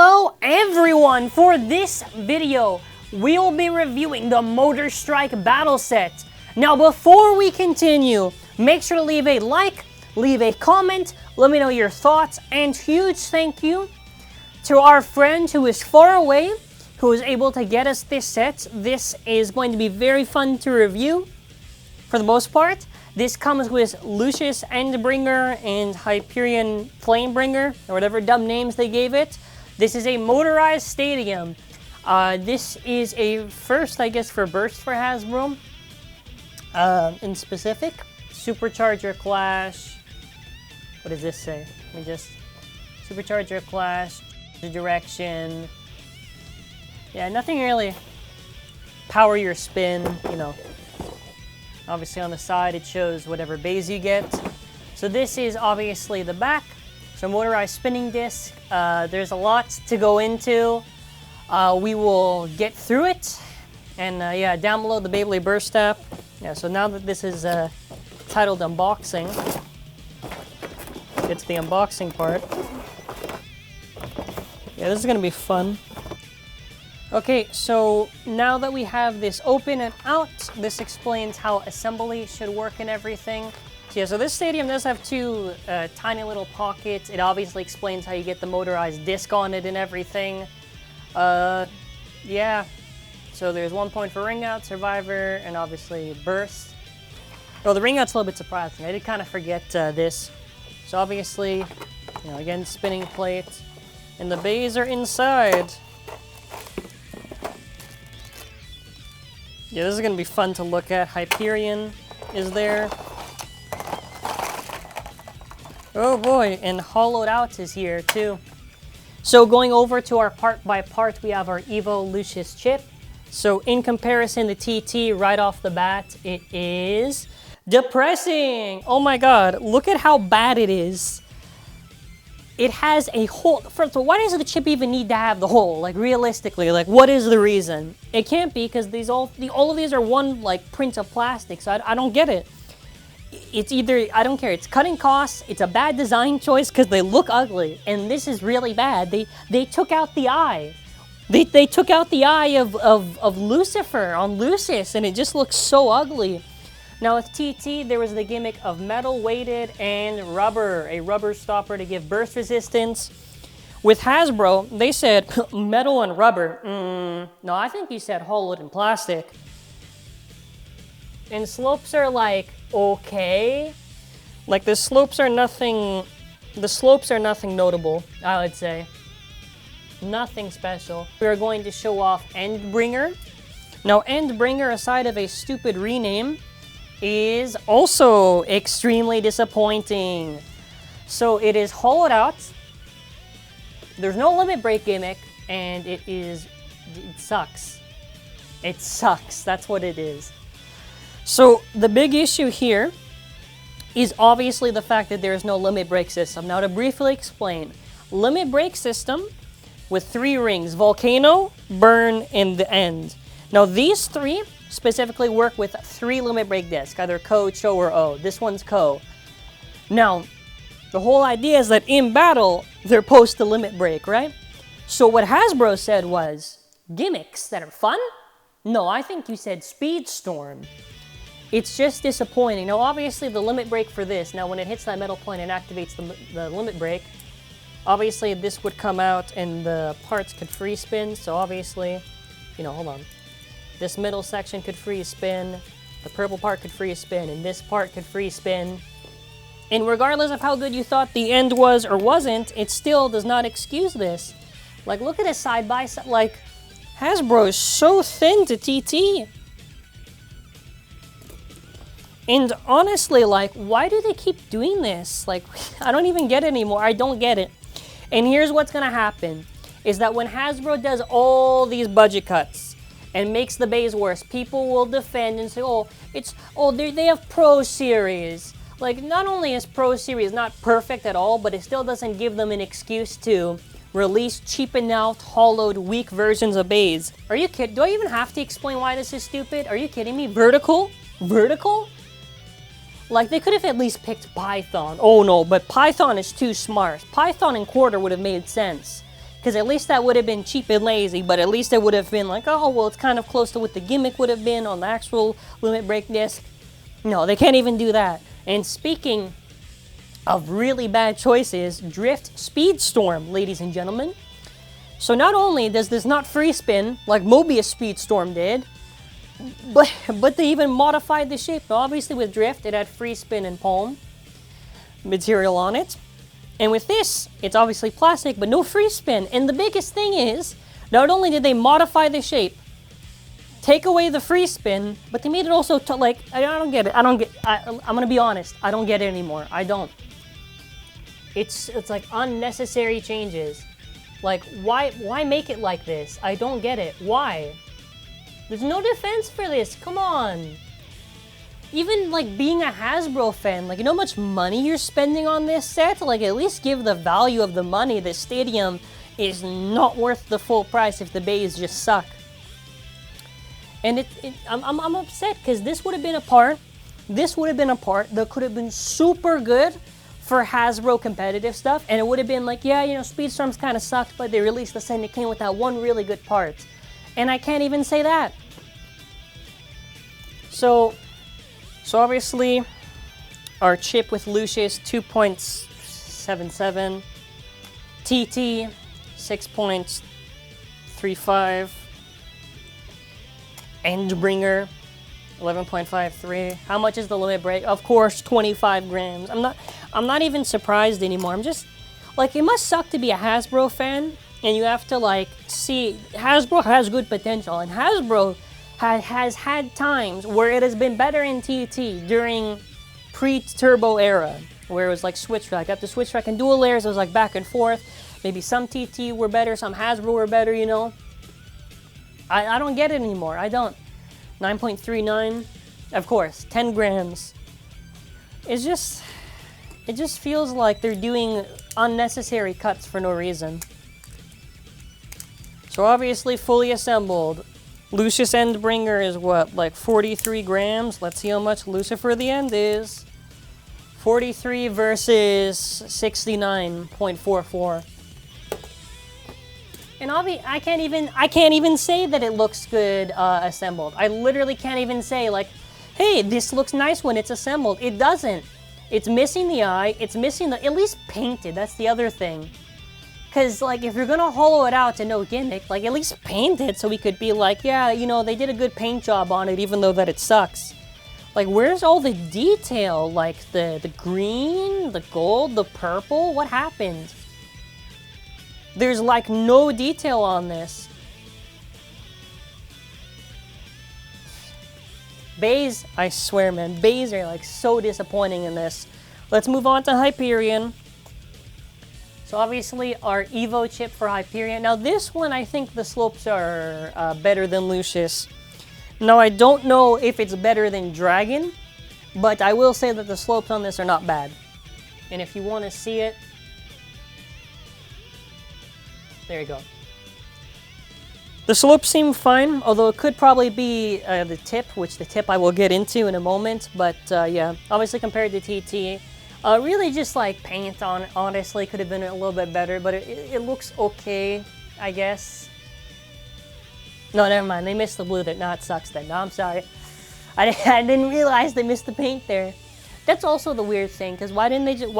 Hello everyone! For this video, we will be reviewing the Motor Strike battle set. Now before we continue, make sure to leave a like, leave a comment, let me know your thoughts, and huge thank you to our friend who is far away, who was able to get us this set. This is going to be very fun to review for the most part. This comes with Lucius Endbringer and Hyperion Flamebringer, or whatever dumb names they gave it. This is a motorized stadium. This is a first, I guess, for Burst for Hasbro. In specific, Supercharger Clash. What does this say? Let me just... Supercharger Clash, the direction. Yeah, nothing really. Power your spin, you know. Obviously on the side it shows whatever bays you get. So this is obviously the back. So motorized spinning disc. There's a lot to go into. We will get through it. And yeah, down below the Beyblade Burst app. Yeah, so now that this is titled unboxing, it's the unboxing part. Yeah, this is gonna be fun. Okay, so now that we have this open and out, this explains how assembly should work and everything. So yeah, so this stadium does have two tiny little pockets. It obviously explains how you get the motorized disc on it and everything. Yeah, so there's 1 point for ring out, survivor, and obviously burst. Well, the ring out's a little bit surprising. I did kind of forget this. So obviously, you know, again, spinning plate, and the bays are inside. Yeah, this is going to be fun to look at. Hyperion is there. Oh boy, and Hollowed Out is here too. So going over to our part by part, we have our Evo Lucius chip. So in comparison to TT, right off the bat, it is depressing. Oh my god, look at how bad it is. It has a hole. First of all, why does the chip even need to have the hole? Like realistically, like what is the reason? It can't be because these all of these are one like print of plastic. So I don't get it. It's either, I don't care. It's cutting costs. It's a bad design choice because they look ugly, and this is really bad. They took out the eye. They took out the eye of Lucifer on Lucius, and it just looks so ugly. Now with TT, there was the gimmick of metal weighted and rubber, a rubber stopper to give burst resistance. With Hasbro, they said metal and rubber. No, I think you said hollowed and plastic. And slopes are like, okay. Like the slopes are nothing notable, I would say. Nothing special. We are going to show off Endbringer. Now Endbringer, aside of a stupid rename, is also extremely disappointing. So it is hollowed out. There's no limit break gimmick, and it sucks. It sucks, that's what it is. So the big issue here is obviously the fact that there is no limit break system. Now to briefly explain, limit break system with 3 rings, volcano, burn, and the end. Now these 3 specifically work with 3 limit break discs, either Co, Cho, or O. This one's Co. Now, the whole idea is that in battle, they're supposed to limit break, right? So what Hasbro said was, gimmicks that are fun? No, I think you said Speedstorm. It's just disappointing. Now, obviously, the limit break for this, now when it hits that metal point and activates the limit break, obviously this would come out and the parts could free spin. So obviously, you know, hold on. This middle section could free spin, the purple part could free spin, and this part could free spin. And regardless of how good you thought the end was or wasn't, it still does not excuse this. Like, look at this side by side. Like, Hasbro is so thin to TT. And honestly, like, why do they keep doing this? Like, I don't even get it anymore. I don't get it. And here's what's gonna happen, is that when Hasbro does all these budget cuts and makes the bays worse, people will defend and say, they have Pro Series. Like, not only is Pro Series not perfect at all, but it still doesn't give them an excuse to release cheapened out, hollowed, weak versions of bays. Are you kidding? Do I even have to explain why this is stupid? Are you kidding me? Vertical? Vertical? Like, they could have at least picked Python. Oh no, but Python is too smart. Python and quarter would have made sense. Because at least that would have been cheap and lazy, but at least it would have been like, oh, well, it's kind of close to what the gimmick would have been on the actual limit break disc. No, they can't even do that. And speaking of really bad choices, Drift Speedstorm, ladies and gentlemen. So not only does this not free spin like Mobius Speedstorm did, but they even modified the shape. Now, obviously with Drift, it had free spin and palm material on it. And with this, it's obviously plastic, but no free spin. And the biggest thing is, not only did they modify the shape, take away the free spin, but they made it also like, I don't get it. I'm gonna be honest, I don't get it anymore. I don't. It's like unnecessary changes. Like, why make it like this? I don't get it. Why? There's no defense for this. Come on. Even like being a Hasbro fan, like, you know how much money you're spending on this set? Like, at least give the value of the money. The Beystadium is not worth the full price if the beys just suck. And I'm upset because this would have been a part. This would have been a part that could have been super good for Hasbro competitive stuff, and it would have been like, yeah, you know, Speedstorms kind of sucked, but they released the set and it came with that one really good part. And I can't even say that. So obviously, our chip with Lucius 2.77, TT 6.35, Endbringer 11.53. How much is the limit break? Of course, 25 grams. I'm not even surprised anymore. I'm just like, it must suck to be a Hasbro fan and you have to like see Hasbro has good potential, and Hasbro has had times where it has been better in TT during pre-turbo era, where it was like switch track. After switch track and dual layers, it was like back and forth. Maybe some TT were better, some Hasbro were better, you know. I don't get it anymore. I don't. 9.39, of course, 10 grams. It just feels like they're doing unnecessary cuts for no reason. So obviously fully assembled. Lucius Endbringer is what, like 43 grams? Let's see how much Lucifer the End is. 43 versus 69.44. And I can't even say that it looks good assembled. I literally can't even say like, hey, this looks nice when it's assembled. It doesn't. It's missing the eye. It's missing the, at least painted. That's the other thing. Because like, if you're gonna hollow it out to no gimmick, like at least paint it so we could be like, yeah, you know, they did a good paint job on it, even though that it sucks. Like, where's all the detail? Like the green, the gold, the purple. What happened? There's like no detail on this. Beys, I swear, man, beys are like so disappointing in this. Let's move on to Hyperion. So obviously our Evo chip for Hyperion. Now this one, I think the slopes are better than Lucius. Now I don't know if it's better than Dragon, but I will say that the slopes on this are not bad. And if you want to see it, there you go. The slopes seem fine, although it could probably be the tip, which the tip I will get into in a moment. But yeah, obviously compared to TT, really just like paint on, honestly, could have been a little bit better, but it looks okay, I guess. No, never mind, they missed the blue there. No, it sucks then. No, I'm sorry. I didn't realize they missed the paint there. That's also the weird thing, because why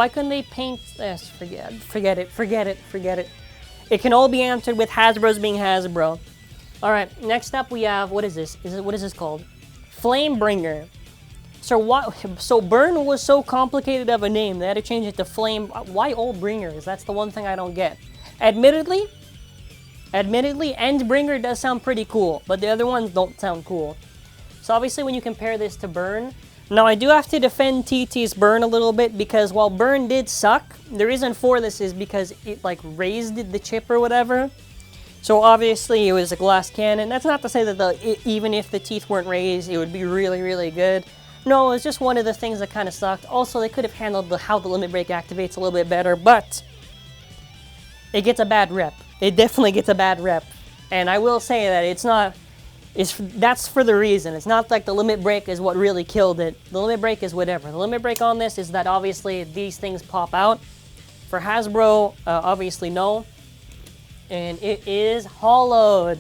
couldn't they paint this? Forget it. It can all be answered with Hasbro's being Hasbro. Alright, next up we have, what is this? What is this called? Flamebringer. So Burn was so complicated of a name, they had to change it to Flame. Why all bringers? That's the one thing I don't get. Admittedly, Endbringer does sound pretty cool, but the other ones don't sound cool. So obviously when you compare this to Burn, now I do have to defend TT's Burn a little bit, because while Burn did suck, the reason for this is because it like raised the chip or whatever. So obviously it was a glass cannon. That's not to say that even if the teeth weren't raised, it would be really, really good. No, it's just one of the things that kind of sucked. Also, they could have handled how the limit break activates a little bit better, but it gets a bad rep. It definitely gets a bad rep. And I will say that that's for the reason. It's not like the limit break is what really killed it. The limit break is whatever. The limit break on this is that obviously these things pop out. For Hasbro, obviously no. and it is hollowed.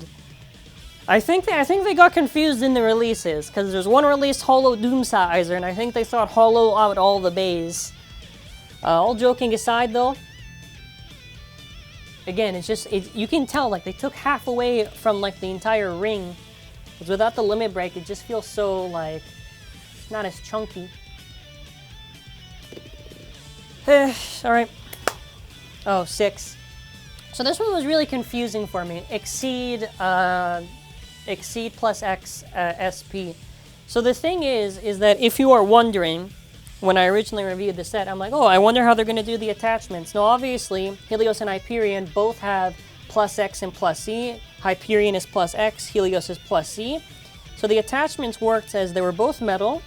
I think they got confused in the releases, because there's one released hollow Doomsizer, and I think they thought hollow out all the beys. All joking aside, though, again, it's just, you can tell, like, they took half away from, like, the entire ring. Because without the limit break, it just feels so, like, not as chunky. Alright. Oh, 6. So this one was really confusing for me. Xceed+X-SP. So the thing is that if you are wondering, when I originally reviewed the set, I'm like, oh, I wonder how they're going to do the attachments. Now, obviously, Helios and Hyperion both have +X and +C. Hyperion is +X, Helios is +C. So the attachments worked as they were both metal.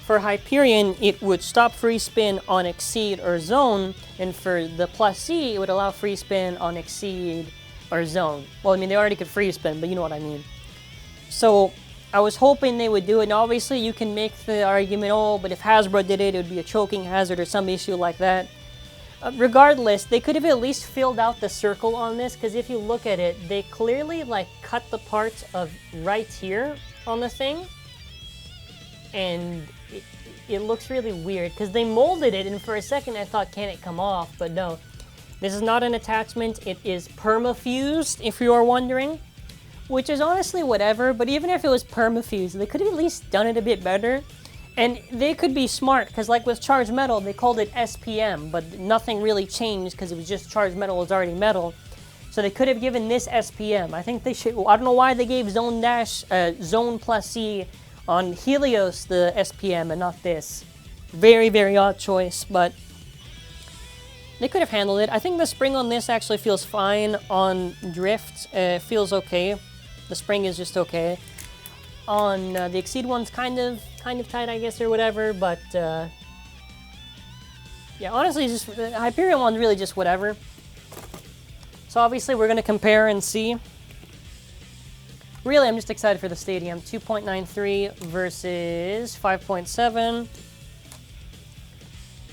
For Hyperion, it would stop free spin on Xceed or Zone, and for the +C, it would allow free spin on Xceed or Zone. Well, I mean, they already could free spin, but you know what I mean. So I was hoping they would do it, and obviously you can make the argument, oh, but if Hasbro did it, it would be a choking hazard or some issue like that. Regardless, they could have at least filled out the circle on this, because if you look at it, they clearly, like, cut the parts of right here on the thing, and it looks really weird, because they molded it, and for a second I thought, can it come off? But no. This is not an attachment, it is perma-fused, if you are wondering. Which is honestly whatever, but even if it was perma-fused, they could have at least done it a bit better. And they could be smart, because like with Charged Metal, they called it SPM, but nothing really changed because it was just Charged Metal was already metal. So they could have given this SPM. I think they should, I don't know why they gave Zone +C on Helios the SPM and not this. Very, very odd choice, but they could have handled it. I think the spring on this actually feels fine on Drift. Feels okay. The spring is just okay. On the Xceed one's kind of tight, I guess, or whatever, but yeah, honestly, just the Hyperion one's really just whatever. So obviously we're gonna compare and see. Really, I'm just excited for the Stadium. 2.93 versus 5.7.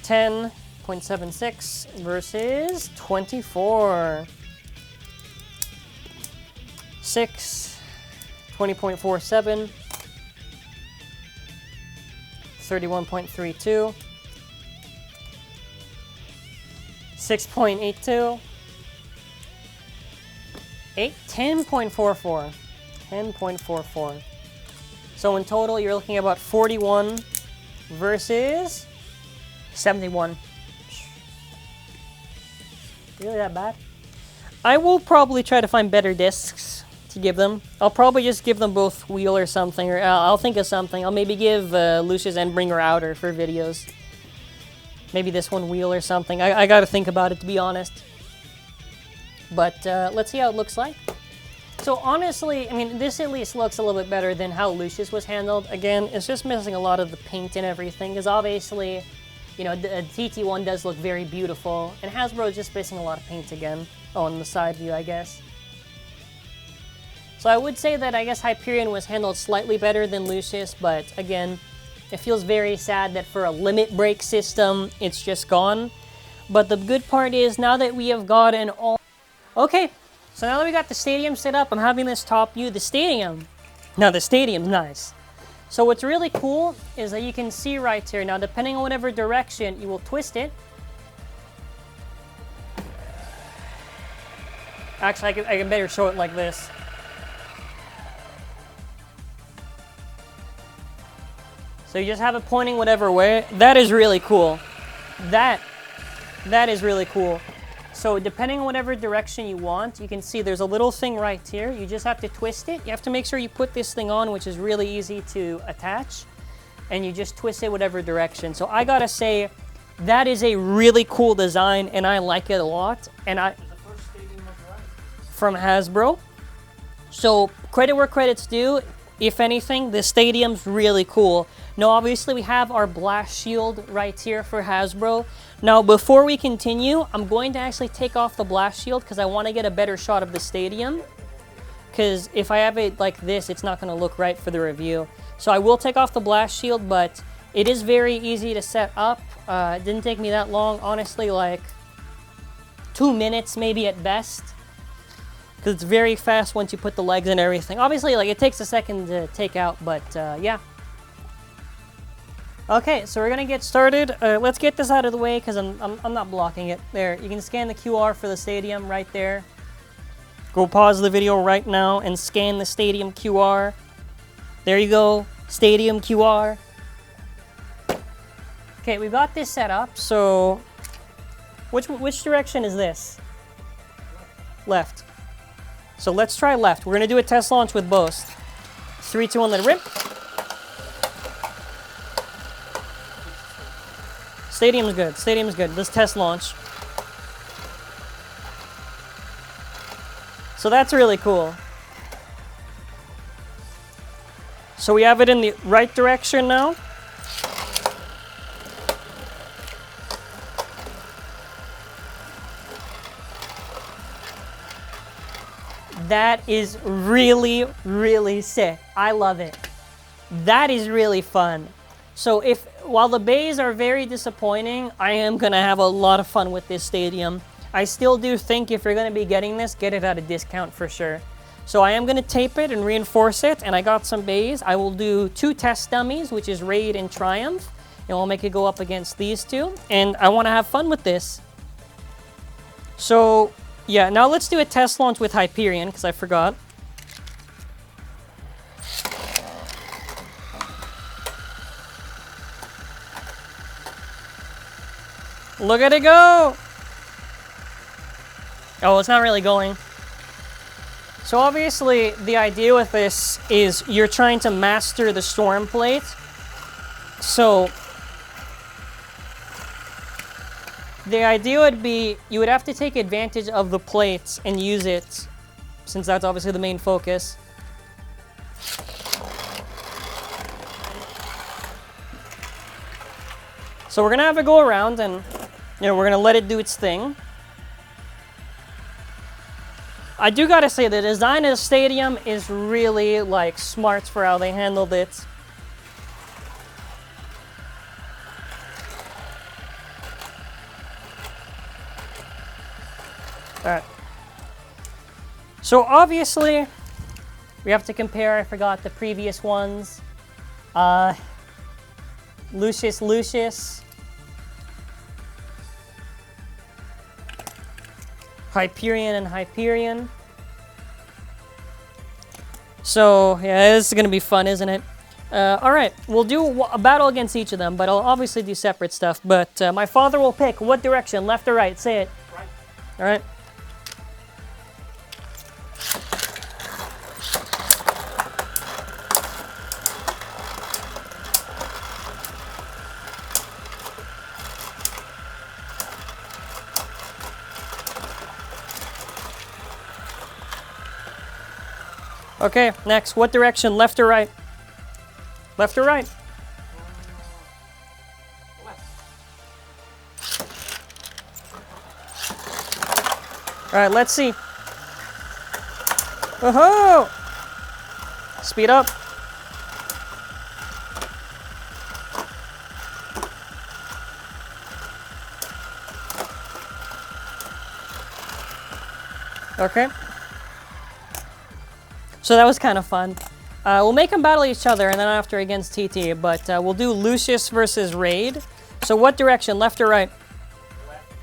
10.76 versus 24. 6, 20.47, 31.32, 6.82, 10.44, 10.44. So in total, you're looking at about 41 versus 71. Really that bad? I will probably try to find better discs to give them. I'll probably just give them both wheel or something, or I'll think of something. I'll maybe give Lucius Endbringer outer for videos. Maybe this one wheel or something. I gotta think about it, to be honest. But let's see how it looks like. So honestly, I mean, this at least looks a little bit better than how Lucius was handled. Again, it's just missing a lot of the paint and everything, because obviously, you know, the TT1 does look very beautiful, and Hasbro is just missing a lot of paint again on the side view, I guess. So I would say that I guess Hyperion was handled slightly better than Lucius, but again, it feels very sad that for a limit break system, it's just gone. But the good part is, now that we have gotten all... Okay, so now that we got the Stadium set up, I'm having this top view. The Stadium. Now the Stadium's nice. So what's really cool is that you can see right here. Now, depending on whatever direction, you will twist it. Actually, I can better show it like this. So you just have it pointing whatever way. That is really cool. That is really cool. So depending on whatever direction you want, you can see there's a little thing right here. You just have to twist it. You have to make sure you put this thing on, which is really easy to attach. And you just twist it whatever direction. So I gotta say, that is a really cool design, and I like it a lot. And from Hasbro. So credit where credit's due. If anything, the Stadium's really cool. Now, obviously, we have our blast shield right here for Hasbro. Now, before we continue, I'm going to actually take off the blast shield because I want to get a better shot of the Stadium. Because if I have it like this, it's not going to look right for the review. So I will take off the blast shield, but it is very easy to set up. It didn't take me that long, honestly, like 2 minutes maybe at best. because it's very fast once you put the legs and everything. Obviously, like, it takes a second to take out, but yeah. Okay, so we're gonna get started. Let's get this out of the way because I'm not blocking it. There, you can scan the QR for the stadium right there. Go pause the video right now and scan the stadium QR. There you go, stadium QR. Okay, we got this set up, so which direction is this? Left. So let's try left. We're gonna do a test launch with both. 3, 2, 1, let it rip. Stadium's good, stadium's good. Let's test launch. So that's really cool. So we have it in the right direction now. That is really, really sick. I love it. That is really fun. So while the bays are very disappointing, I am gonna have a lot of fun with this stadium. I still do think if you're gonna be getting this, get it at a discount for sure. So I am gonna tape it and reinforce it, and I got some bays. I will do 2 test dummies, which is Raid and Triumph, and we'll make it go up against these 2. And I wanna have fun with this. So, yeah, now let's do a test launch with Hyperion, because I forgot. Look at it go! Oh, it's not really going. So obviously, the idea with this is you're trying to master the storm plate. So the idea would be you would have to take advantage of the plates and use it, since that's obviously the main focus. So we're gonna have to go around and, you know, we're gonna let it do its thing. I do gotta say, the design of the stadium is really, like, smart for how they handled it. Alright. So obviously, we have to compare, I forgot the previous ones. Lucius. Hyperion and Hyperion. So, yeah, this is going to be fun, isn't it? Alright, we'll do a battle against each of them, but I'll obviously do separate stuff. But my father will pick what direction, left or right. Say it. Right. Alright. Okay, next, what direction, left or right? Left or right? Left. All right, let's see. Oh-ho! Speed up. Okay. So that was kind of fun. We'll make them battle each other and then after against TT, but we'll do Lucius versus Raid. So what direction, left or right? Left.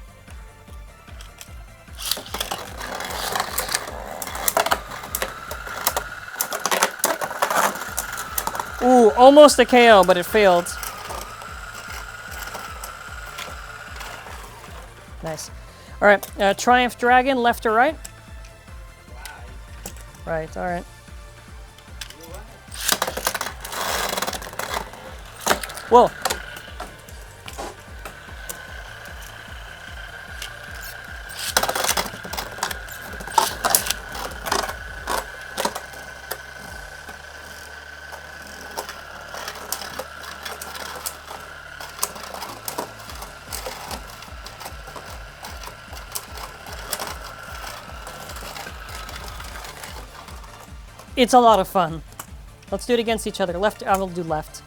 Ooh, almost a KO, but it failed. Nice. All right, Triumph Dragon, left or right? Right, all right. Whoa. It's a lot of fun. Let's do it against each other. Left, I will do left.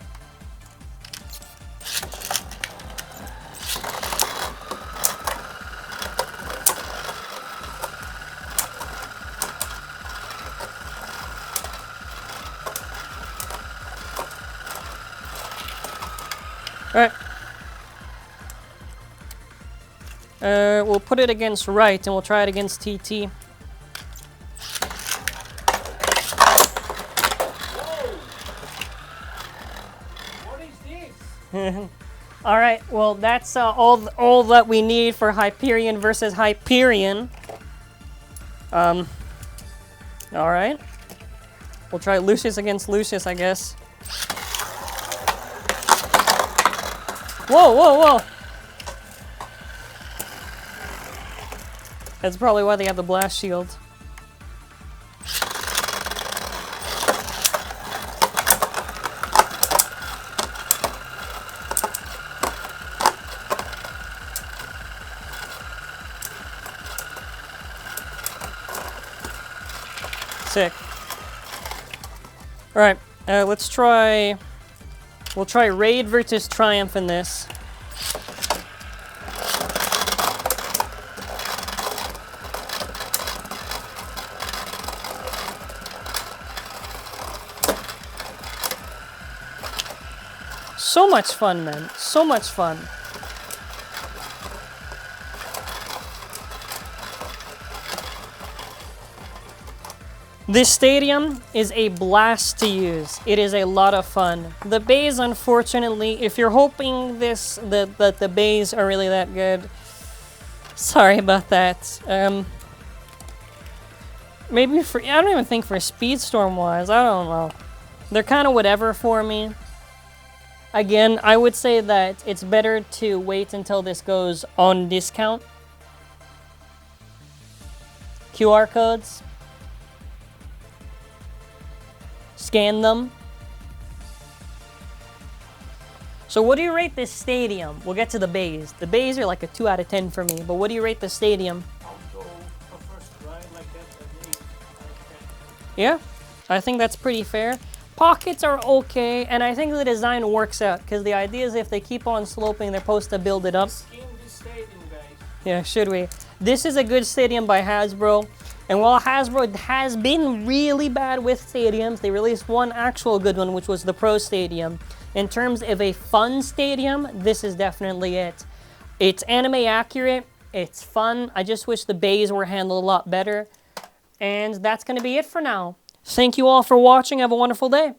Alright. We'll put it against right, and we'll try it against TT. All right, well, that's all that we need for Hyperion versus Hyperion. All right. We'll try Lucius against Lucius, I guess. Whoa, whoa, whoa! That's probably why they have the blast shield. Sick. Alright, let's try... We'll try Raid versus Triumph in this. So much fun, man. So much fun. This stadium is a blast to use. It is a lot of fun. The bays, unfortunately, if you're hoping that the bays are really that good, sorry about that. Maybe for, I don't even think for Speedstorm wise, I don't know. They're kind of whatever for me. Again, I would say that it's better to wait until this goes on discount. QR codes. Scan them. So what do you rate this stadium? We'll get to the bays. The bays are like a 2 out of 10 for me, but what do you rate the stadium? I'll go a first ride like that at 8 out of 10. Yeah, I think that's pretty fair. Pockets are okay, and I think the design works out, because the idea is if they keep on sloping, they're supposed to build it up. Scheme this stadium, guys. Yeah, should we? This is a good stadium by Hasbro. And while Hasbro has been really bad with stadiums, they released one actual good one, which was the Pro Stadium. In terms of a fun stadium, this is definitely it. It's anime accurate, it's fun. I just wish the bays were handled a lot better. And that's going to be it for now. Thank you all for watching. Have a wonderful day.